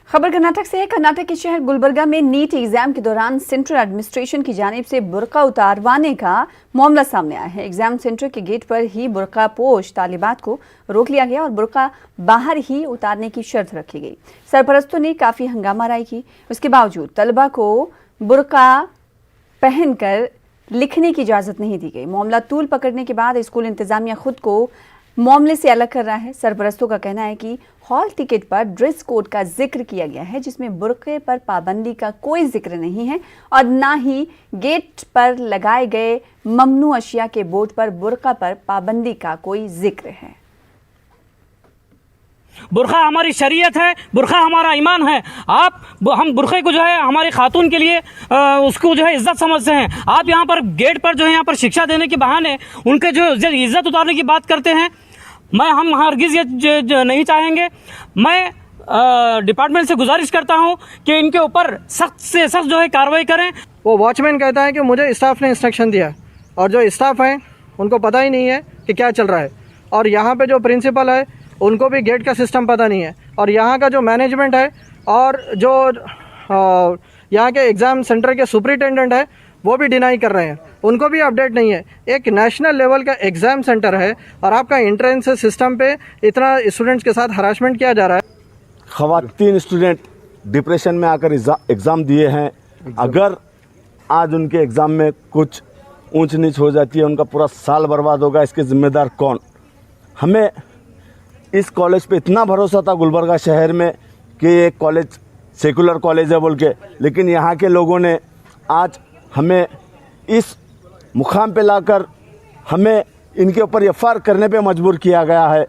खबर कर्नाटक से है। कर्नाटक के शहर गुलबर्गा में नीट एग्जाम के दौरान सेंट्रल एडमिनिस्ट्रेशन की जानिब से बुर्का उतारवाने का मामला सामने आया है। एग्जाम सेंटर के गेट पर ही बुर्का पोश तालिबात को रोक लिया गया और बुर्का बाहर ही उतारने की शर्त रखी गई। सरपरस्तों ने काफी हंगामा राय की। उसके बावजूद तलबा को बुर्का पहनकर लिखने की इजाजत नहीं दी गई। मामला तूल पकड़ने के बाद स्कूल इंतजामिया खुद को मामले से अलग कर रहा है। सरपरस्तों का कहना है कि हॉल टिकट पर ड्रेस कोड का जिक्र किया गया है, जिसमें बुर्के पर पाबंदी का कोई जिक्र नहीं है और ना ही गेट पर लगाए गए ममनू अशिया के बोर्ड पर बुर्का पर पाबंदी का कोई जिक्र है। बुरखा हमारी शरीयत है, बुरखा हमारा ईमान है। हम बुरखे को जो है हमारी खातून के लिए उसको जो है इज्जत समझते हैं। आप यहाँ पर गेट पर जो है यहाँ पर शिक्षा देने के बहाने उनके जो इज्जत उतारने की बात करते हैं। हम हरगिज ये नहीं चाहेंगे। मैं डिपार्टमेंट से गुजारिश करता हूँ कि इनके ऊपर सख्त से सख्त जो है कार्रवाई करें। वो वॉचमैन कहता है कि मुझे स्टाफ ने इंस्ट्रक्शन दिया और जो स्टाफ हैं उनको पता ही नहीं है कि क्या चल रहा है, और यहाँ पे जो प्रिंसिपल है उनको भी गेट का सिस्टम पता नहीं है, और यहाँ का जो मैनेजमेंट है और जो यहाँ के एग्ज़ाम सेंटर के सुपरिटेंडेंट है वो भी डिनाई कर रहे हैं, उनको भी अपडेट नहीं है। एक नेशनल लेवल का एग्ज़ाम सेंटर है और आपका एंट्रेंस सिस्टम पे इतना स्टूडेंट्स के साथ हरासमेंट किया जा रहा है। ख़वातीन स्टूडेंट डिप्रेशन में आकर एग्ज़ाम दिए हैं। अगर आज उनके एग्ज़ाम में कुछ ऊंच नीच हो जाती है, उनका पूरा साल बर्बाद होगा। इसके ज़िम्मेदार कौन? हमें इस कॉलेज पे इतना भरोसा था गुलबर्गा शहर में कि ये कॉलेज सेकुलर कॉलेज है बोल के, लेकिन यहाँ के लोगों ने आज हमें इस मुकाम पे लाकर हमें इनके ऊपर एफआईआर करने पे मजबूर किया गया है।